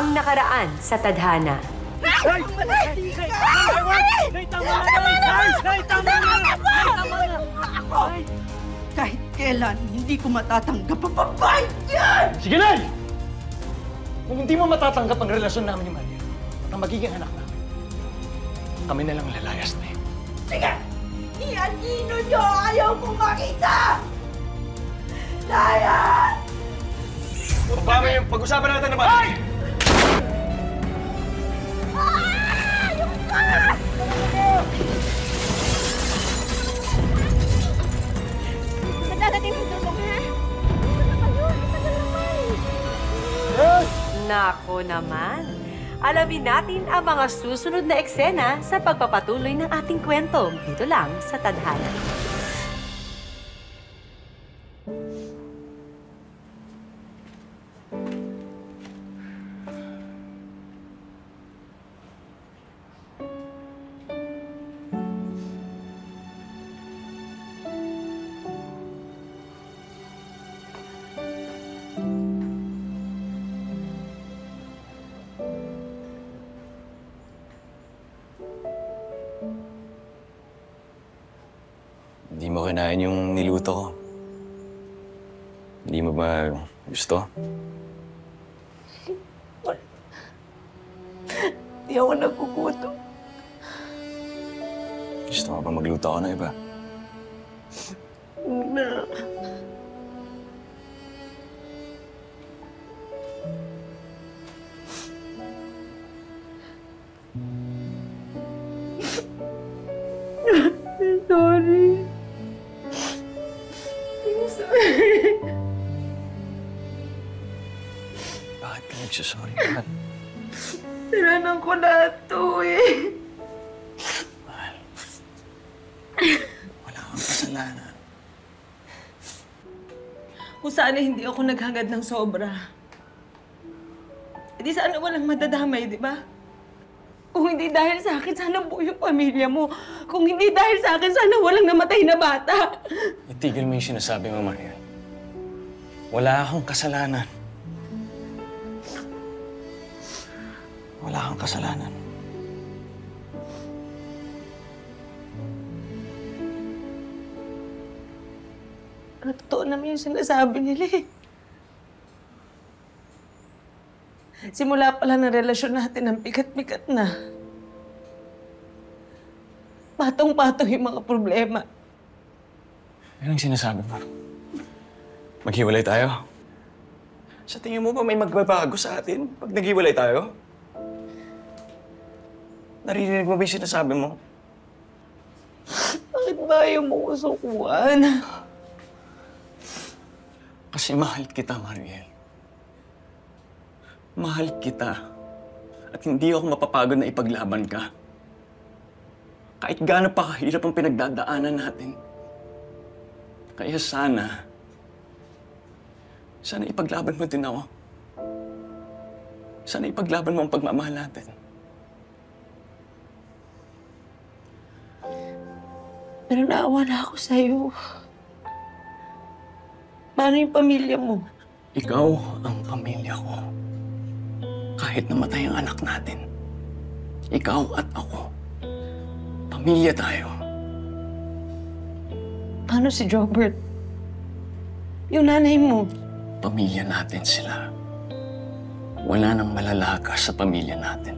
Ang nakaraan sa tadhana. Nay! Nay! Tama na! Kahit kailan, hindi ko matatanggap ang babae yan! Sige, Nay! Kung hindi mo matatanggap ang relasyon namin ni Maria, ang magiging anak namin, kami na lang lalayas na yun. Sige! Ianino nyo! Ayaw kong makita! Layas! Paano yung pag-usapan natin naman? Ay! Madadating ang tulong, ha? Ano naman yun? Matagal naman. Nako naman. Alamin natin ang mga susunod na eksena sa pagpapatuloy ng ating kwento dito lang sa Tadhana. Hindi mo kinain yung niluto ko. Hindi mo ba gusto? Hindi ako nagugutom. Gusto mo ba magluto ako ng iba? Na. Sorry. Bakit ka nagsasorry naman? Tiranan ko lahat to eh. Mahal. Wala kang kasalanan. Kung sana hindi ako naghangad ng sobra. Hindi sana walang madadamay, di ba? Kung hindi dahil sa akin, sana buo yung pamilya mo. Kung hindi dahil sa akin, sana walang namatay na bata. Itigil mo yung sinasabi mo, Marian. Wala akong kasalanan. Wala kang kasalanan. Pero totoo naman yung sinasabi nila eh. Simula pala ng relasyon natin, ang bigat-bigat na. Patong-patong yung mga problema. Yan ang sinasabi mo. Maghiwalay tayo. Sa tingin mo ba may magbabago sa atin pag naghiwalay tayo? Naririnig mo ba yung sinasabi mo? Bakit ba ayaw mo kusukuan? Kasi mahal kita, Mariel. Mahal kita. At hindi ako mapapagod na ipaglaban ka. Kahit gaano pa kahirap ang pinagdadaanan natin. Kaya sana ipaglaban mo din ako. Sana ipaglaban mo ang pagmamahal natin. Pero naawa na ako sa'yo. Paano yung pamilya mo? Ikaw ang pamilya ko. Kahit namatay ang anak natin. Ikaw at ako. Pamilya tayo. Paano si Jobert? Yung nanay mo? Pamilya natin sila. Wala nang malalaka sa pamilya natin.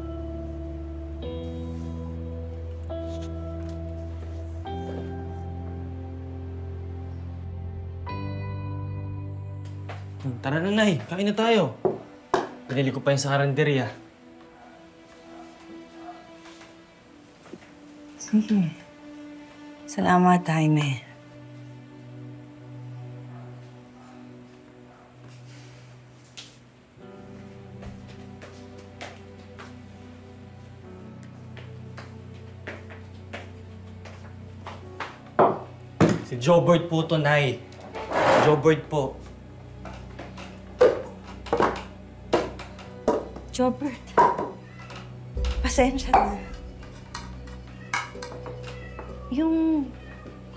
Tara na, Nay. Kain na tayo. Pinili ko pa yun sa karinderya. Sige. Salamat, Jaime. Si Jobert po to, Nay. Jobert po. Jobert, pasensya na. Yung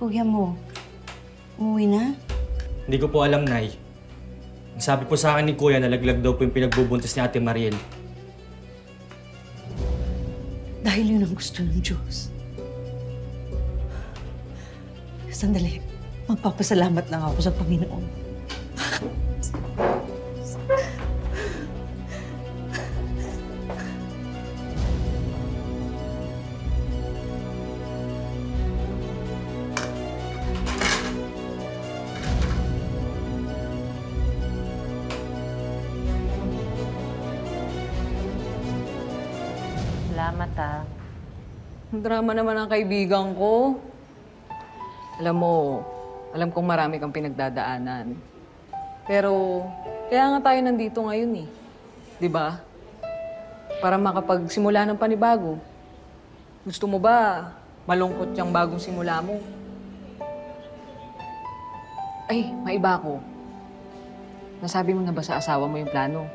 kuya mo, umuwi na? Hindi ko po alam, Nay. Sabi po sa akin ni Kuya na laglag daw po yung pinagbubuntis ni Ate Mariel. Dahil yun ang gusto ng Diyos. Sandali, magpapasalamat lang ako sa Panginoon. Salamat, ah. Ang drama naman ang kaibigan ko. Alam mo, alam kong marami kang pinagdadaanan. Pero, kaya nga tayo nandito ngayon eh. 'Di ba? Para makapagsimula ng panibago. Gusto mo ba malungkot yung bagong simula mo? Ay, maiba ko. Nasabi mo na ba sa asawa mo yung plano?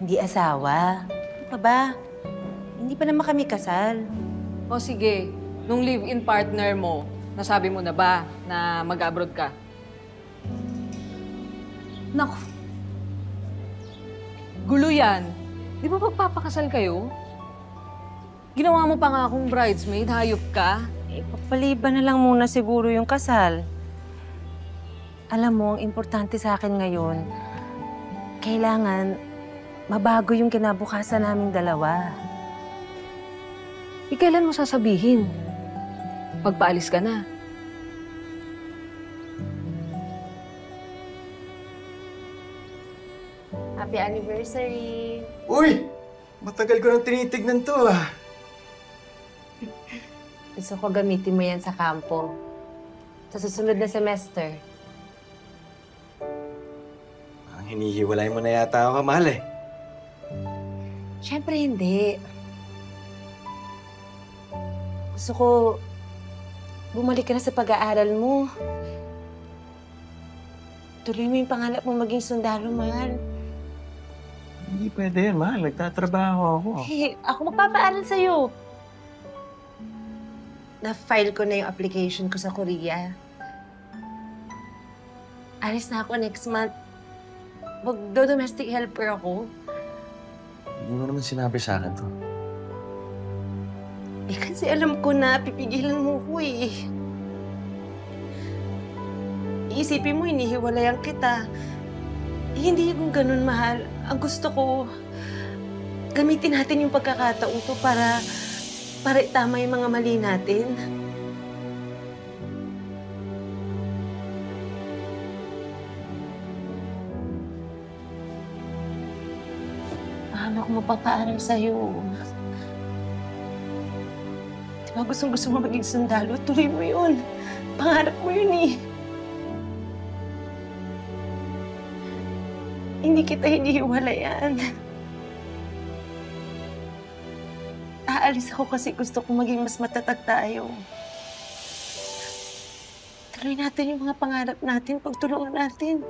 Hindi asawa. Ano ba? Hindi pa naman kami kasal. O sige, nung live-in partner mo, nasabi mo na ba na mag-abroad ka? Naku. Gulo yan. Di ba magpapakasal kayo? Ginawa mo pa nga akong bridesmaid, hayop ka. Papaliban na lang muna siguro yung kasal. Alam mo, ang importante sa akin ngayon, kailangan mabago yung kinabukasan naming dalawa. Kailan mo sasabihin? Pagpaalis ka na. Happy anniversary! Uy! Matagal ko nang tinitignan to, ah. Gusto ko gamitin mo yan sa kampo. Sa susunod na semester. Ang hinihiwalay mo na yata ako, mahal eh. Siyempre hindi. Gusto ko bumalik ka na sa pag-aaral mo. Tuloy mo yung pangarap mo maging sundalo, mahal. Hindi pwede yan, mahal. Nagtatrabaho ako. Hey, ako magpapaaral sa'yo. Na-file ko na yung application ko sa Korea. Alis na ako next month. Magdo-domestic helper ako. Hindi mo naman sinabi sa akin to. Eh, kasi alam ko na pipigilan mo ko eh. Iisipin mo, hinihiwalayan kita. Eh, hindi yung ganun, mahal. Ang gusto ko, gamitin natin yung pagkakataon to para itama yung mga mali natin. Paano ako mapapaaral sa'yo? Diba gustong-gusto mo maging sundalo? Tuloy mo yun. Pangarap mo yun eh. Hindi kita hinihiwalayan. Aalis ako kasi gusto kong maging mas matatag tayo. Tuloy natin yung mga pangarap natin, pagtulungan natin.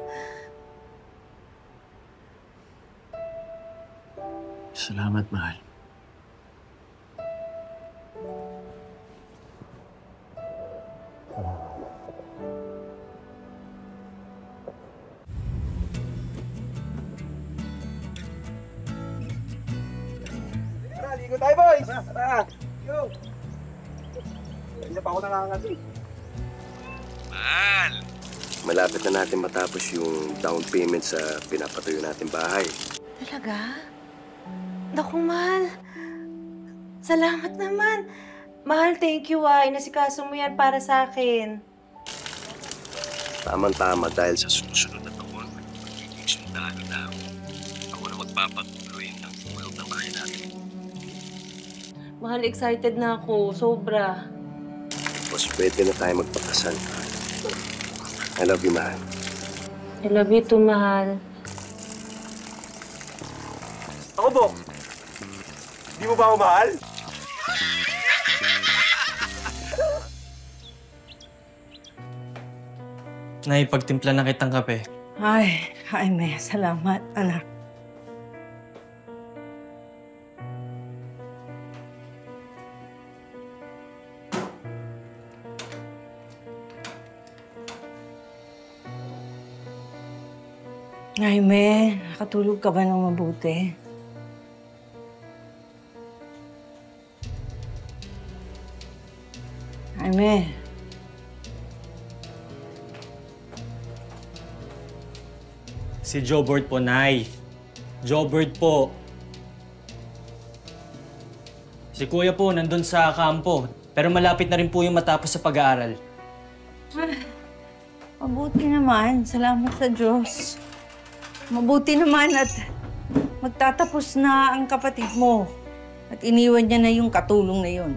Salamat, mahal. Tara, ligo tayo, boys! Tara! Yo! Hindi pa ako nakangati. Mahal! Malapit na natin matapos yung down payment sa pinapatuyo natin bahay. Talaga? Naku, mahal. Salamat naman. Mahal, thank you ah. Inasikaso mo yan para sa akin. Tamang-tama dahil sa susunod na taon, magiging sundalo na ako. Ako na magpapatuloy ng tulog ng bahay natin. Mahal, excited na ako. Sobra. Tapos pwede na tayo magpakasal. I love you, mahal. I love you too, mahal. Ako, Bok! Di mo ba ako mahal? Nay, pagtimpla na kitang kape. Ay, Jaime, salamat, anak. Jaime, nakatulog ka ba ng mabuti? Jaime. Si Jobert po, Nay. Jobert po. Si Kuya po, nandun sa kampo. Pero malapit na rin po yung matapos sa pag-aaral. Mabuti naman. Salamat sa Diyos. Mabuti naman at magtatapos na ang kapatid mo. At iniwan niya na yung katulong na yun.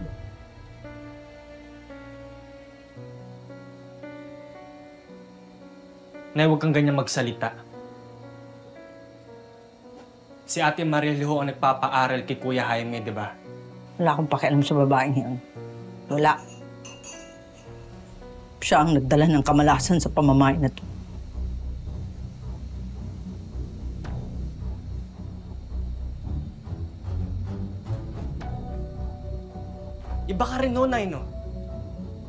Nay, huwag kang ganyan magsalita. Si Ate Mariel ho ang nagpapaaral kay Kuya Jaime, di ba? Wala akong pakialam sa babaeng yan. Wala. Siya ang nagdala ng kamalasan sa pamamahay na to. Iba ka rin no, Nay, no?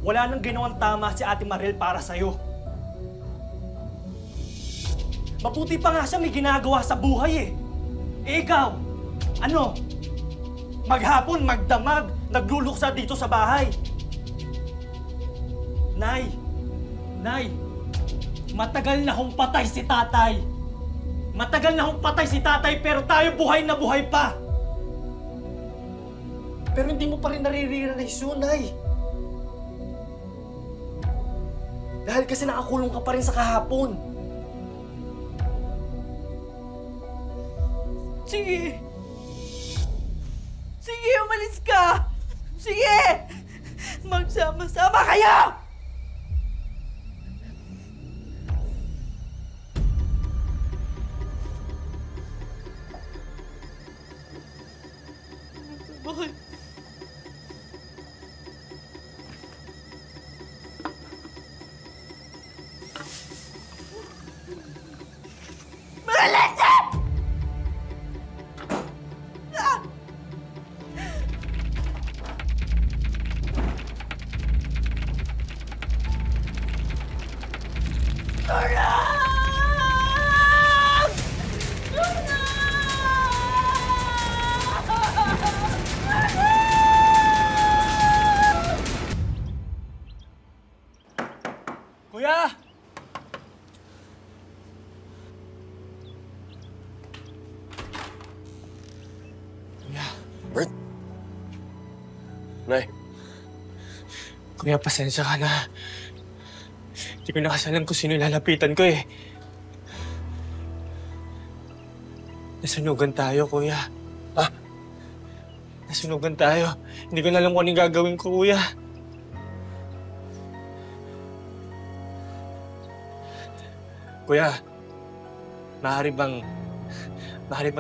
Wala nang ginawang tama si Ate Mariel para sa'yo. Mabuti pa nga siya may ginagawa sa buhay eh. Eh ikaw, ano? Maghapon, magdamag, nagluluksa dito sa bahay. Nay, matagal na hong patay si tatay. Matagal na hong patay si tatay pero tayo buhay na buhay pa. Pero hindi mo pa rin naririrealize yun, Nay. Dahil kasi nakakulong ka pa rin sa kahapon. Sige! Sige, umalis ka! Sige! Magsama-sama kayo! Bakit? Melissa! Kuya! Bert? Nay, Kuya, pasensya ka na. Hindi ko nakasalan kung sino lalapitan ko eh. Nasunugan tayo, Kuya. Ha? Nasunugan tayo. Hindi ko na alam kung anong gagawin ko, Kuya. Kuya, maaari bang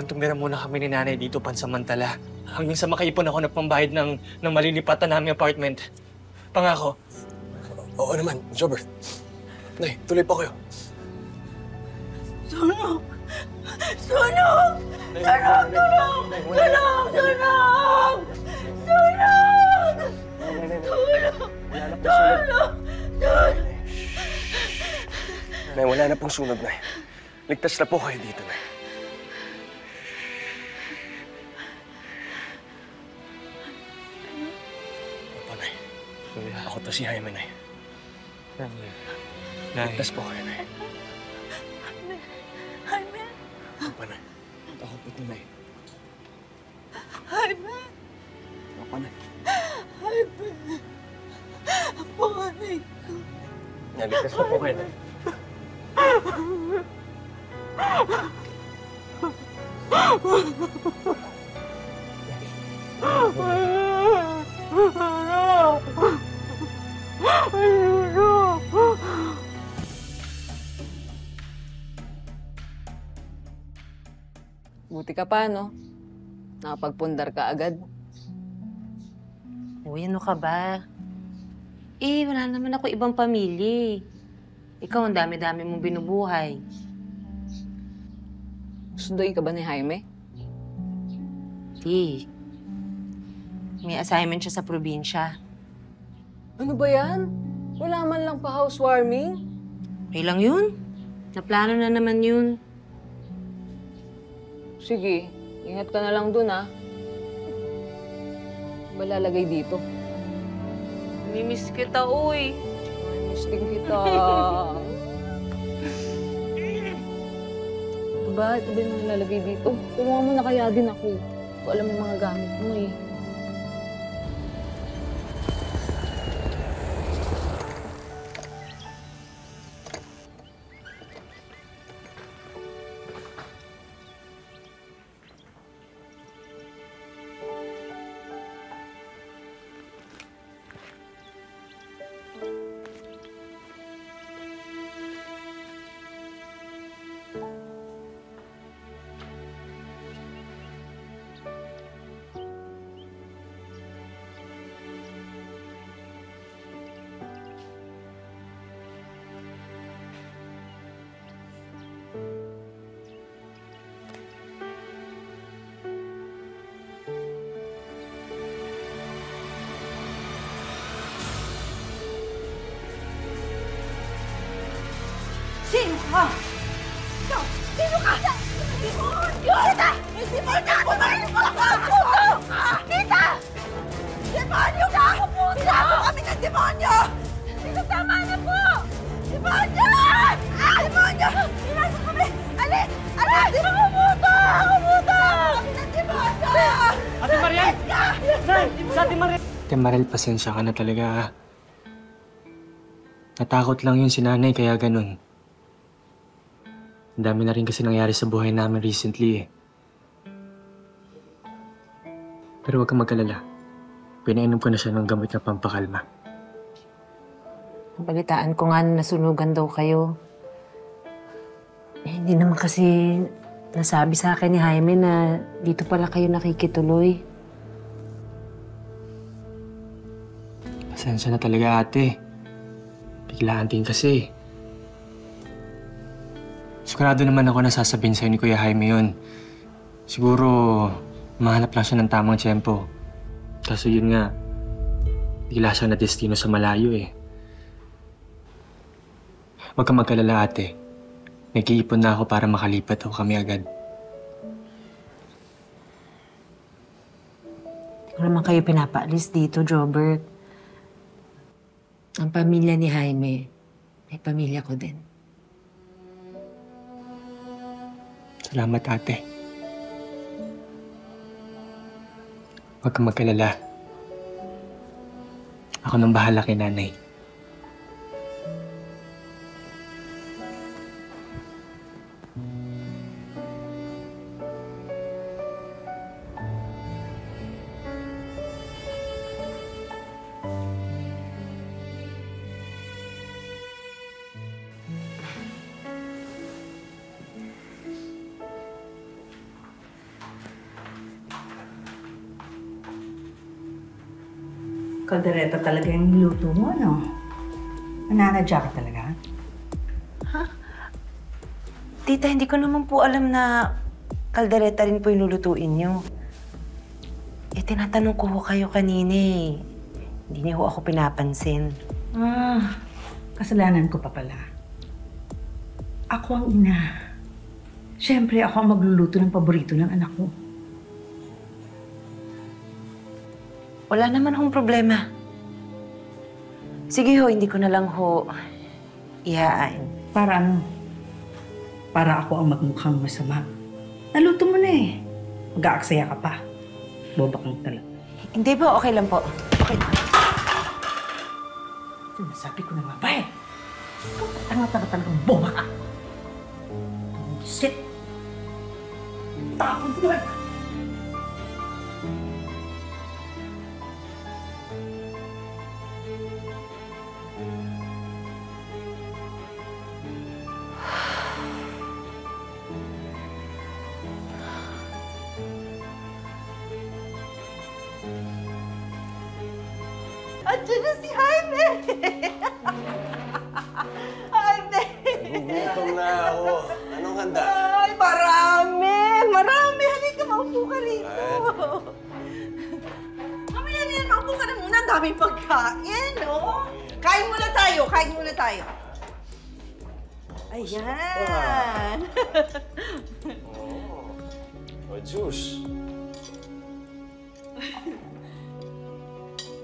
tumira muna kami ni Nanay dito pansamantala? Hanggang sa makaipon ako ng pambayad ng malilipatan naming apartment. Pangako. Oo naman, Jobert. Nay, tuloy pa kayo. Sunog! Sunog! Sunog! Tulong! Tulong! Sunog! Sunog! Tulong! Tulong! Tulong! Nay, wala na pong sunog, Nay. Ligtas na po kayo dito, Nay. Opo, Nay. Ako to si Jaime, Nay. Ligtas po kayo, Nay. Jaime! Opo, Nay. Ako po to, Nay. Jaime! Opo, Nay. Jaime! Ang panganay ko. Ligtas na po kayo, Nay. Buti ka pa, no? Nakapagpundar ka agad. Uy, ano ka ba? Eh, wala naman ako ibang pamilya. Ikaw, ang dami-dami mong binubuhay. Sunduin ka ba ni Jaime? Di. May assignment siya sa probinsya. Ano ba yan? Wala man lang pa housewarming? Okay lang yun. Naplano na naman yun. Sige, ingat ka na lang dun, ah. Ba lalagay dito? Mimiss kita, uy. Miss din kita. Diba? Ito ba yung mga lalagay dito? Kumuha mo na kaya din ako. Hindi ko alam yung mga gamit mo eh. Sino ka? Ikaw! Sino ka? Demonyo! Kita! May demonyo! Pumarin mo ako! Kita! Demonyo ka! Pinako kami ng demonyo! Sino tama na po? Demonyo! Demonyo! Pinasok kami! Alis! Alis! Kumuto! Kumuto! Kami ng demonyo! Ate Mariel! Ate Mariel! Ate Mariel, pasensya ka na talaga. Natakot lang yun si nanay kaya ganun. Ang dami na rin kasi nangyari sa buhay namin recently eh. Pero huwag kang mag-alala. Pinainom ko na siya ng gamot na pampakalma. Balitaan ko nga na nasunugan daw kayo. Hindi naman kasi nasabi sa akin ni Jaime na dito pala kayo nakikituloy. Pasensya na talaga ate. Biglaan din kasi. Sigurado naman ako na sasabihin sa'yo ni Kuya Jaime yun. Siguro, mahanap lang siya ng tamang tiyempo. Kaso yun nga, bigla siya na destino sa malayo eh. Huwag kang mag-alala ate. Nag-iipon na ako para makalipat ako kami agad. Hindi ko naman kayo pinapaalis dito, Jobert. Ang pamilya ni Jaime, may pamilya ko din. Salamat, ate. Huwag kang mag-alala. Ako nang bahala kay nanay. Kaldereta talaga yung niluto mo, no? Nananadya ka talaga? Ha? Tita, hindi ko naman po alam na kaldereta rin po yung lulutuin niyo. Eh, tinatanong ko ho kayo kanina eh. Hindi niyo ho ako pinapansin. Kasalanan ko pa pala. Ako ang ina. Siyempre, ako ang magluluto ng paborito ng anak ko. Wala naman hong problema. Sige ho, hindi ko na lang ho ihain. Para ano? Para ako ang magmukhang masama. Naluto mo na eh. Mag-aaksaya ka pa. Boba kang talaga. Hindi po, okay lang po. Okay. Sinasabi ko na nga ba eh. Tanga-tanga talagang boba ka. Shit! Tapos doon! Andiyan na si Jaime! Jaime! Nagugutom na ako. Anong handa? Ay, marami! Marami! Halika, maupo ka rito. Mamaya na yan, maupo ka na muna. Ang daming pagkain, no? Kain muna tayo, kain muna tayo. Ayan! O, juice.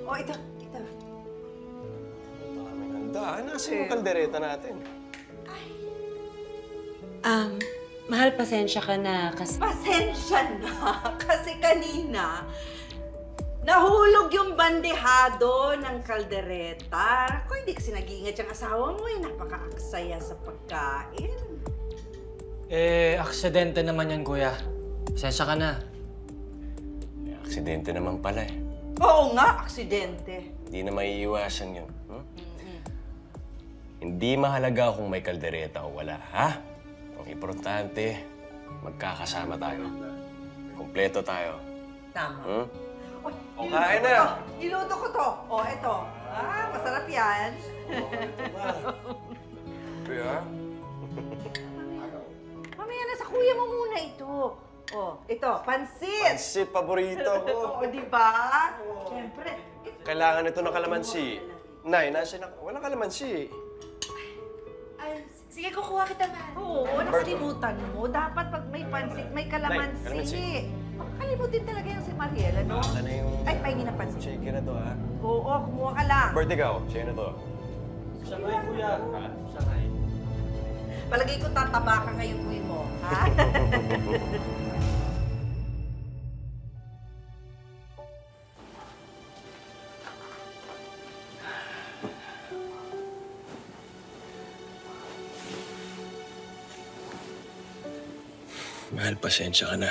Oh, ito. Ganda, nasa yung kaldereta natin. Mahal, pasensya ka na kasi... Pasensya na, kasi kanina, nahulog yung bandehado ng kaldereta. Kung hindi kasi nag-iingat yung asawa mo, napaka-aksaya sa pagkain. Aksidente naman yan, kuya. Pasensya ka na. May aksidente naman pala eh. Oo nga, aksidente. Hindi na maiiwasan yun. Hindi mahalaga kung may kaldereta o wala, ha? Ang importante, magkakasama tayo. Kompleto tayo. Tama. O, kain na! Niluto ko to. O, eto. Masarap yan. Kuya? Mamaya na sa kuya mo muna ito. O, ito, pansit. Pansit, paborito ko. O, di ba? Siyempre. Kailangan ito ng kalamansi. Nay, nasa na... Walang kalamansi. Sige, kukuha kita, man. Oo, nakalimutan mo. Dapat pag may pansit, may kalamansi. Kalamansi. Kalimutin talaga yung si Mariela, no? Baka na yung... Ay, pahingi ng pansit. Shake na to, ha? Oo, kumuha ka lang. Bert, ikaw. Shake na to. Sangay, kuya. Sangay. Palagay ko tataba ka ngayon mo, ha? Mahal, pasensya ka na.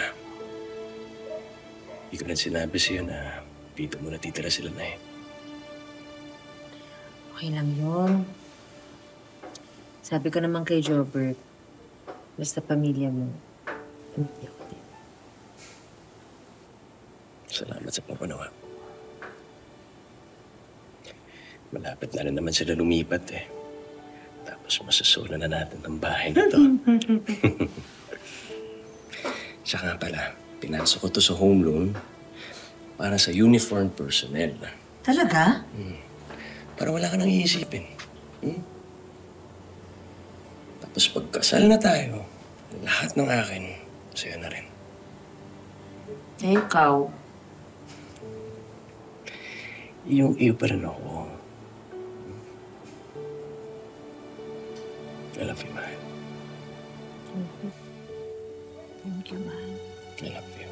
Hindi ko rin sinabi sa'yo na dito muna titira sila na eh. Okay lang yun. Sabi ko naman kay Jobert, basta pamilya mo, pamilya ko din. Salamat sa papanawa. Malapit na rin naman sila lumipat eh. Tapos masasolo na natin ang bahay nito. Siya nga pala, pinasok ko to sa home loan para sa uniform personnel. Talaga? Para wala ka nang iisipin. Tapos pagkasal na tayo, lahat ng akin, sa'yo na rin. Eh, ikaw? Yung iyo pa rin ako. I love you, mahal. Thank you, man. I love you.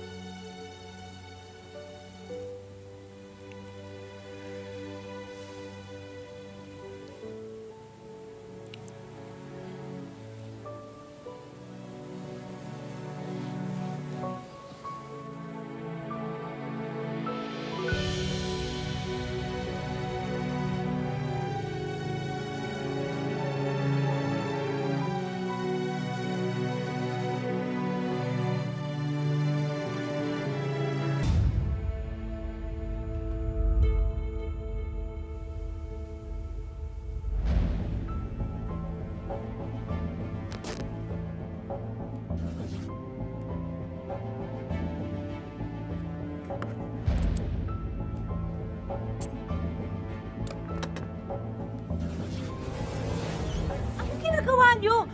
Ginagawa niyo?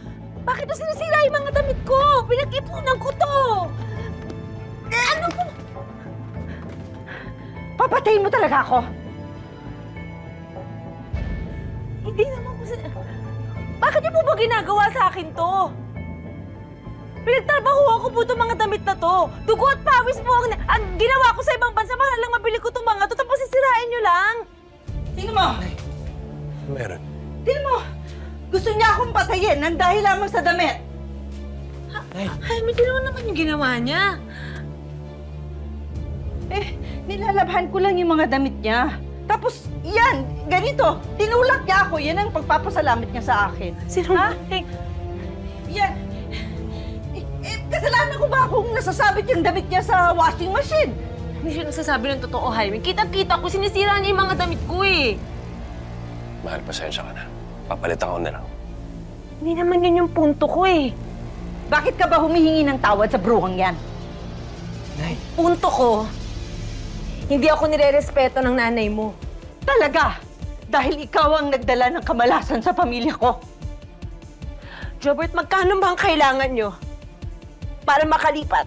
Bakit na sinisira yung mga damit ko? Pinag-ipunan ko to! Ano ko? Papatayin mo talaga ako? Hindi naman po Bakit niyo po ba ginagawa sa akin to? Pinagtrabahuan ko po itong mga damit na to. Dugo at pawis po ang ginawa ko sa ibang bansa para lang mabili ko itong mga to. Tapos sisirain niyo lang. Tingnan mo! Meron. Tingnan mo! Gusto niya akong patayin nang dahil lamang sa damit. Ay, may ginawa naman yung ginawa niya. Nilalabhan ko lang yung mga damit niya. Tapos, yan, ganito. Tinulak niya ako. Yan ang pagpapasalamat niya sa akin. Sinungaling. Yan. Kasalanan ko ba kung nasasabit yung damit niya sa washing machine? Hindi siya nasasabi ng totoo, Jaime. Kitang-kita ko, sinisira niya yung mga damit ko eh. Mahal, pasensya ka na. Papalitan ko na lang. Hindi naman yun yung punto ko eh. Bakit ka ba humihingi ng tawad sa bruhang yan? Nay. Punto ko, hindi ako nire-respeto ng nanay mo. Talaga? Dahil ikaw ang nagdala ng kamalasan sa pamilya ko. Jobert, magkano ba ang kailangan nyo para makalipat?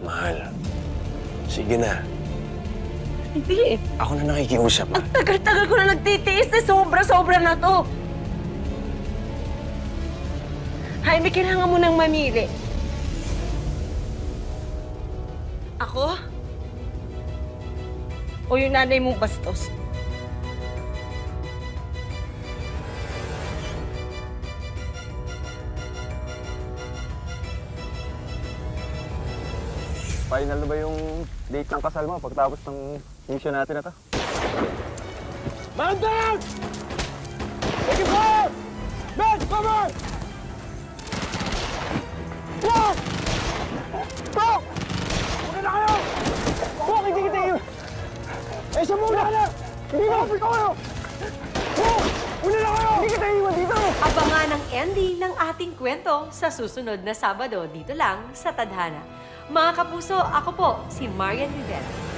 Mahal. Sige na. Hindi eh. Ako na nakikiusap, Ang tagal-tagal ko na nagtitiis na sobra-sobra na to. Jaime, kailangan mo nang mamili. Ako? O yung nanay mong bastos? Final na ba yung date ng kasal mo pagtapos ng mission natin na to? Man down! Take it forward! Men, cover! Walk! Stop! Una na kayo! Walk, hindi kita yun! Eh, siya muna ka na! Hindi mo! Kapit kayo! Walk! Una na kayo! Hindi kita iwan dito! Abangan ang ending ng ating kwento sa susunod na Sabado dito lang sa Tadhana. Mga kapuso, ako po si Marian Rivera.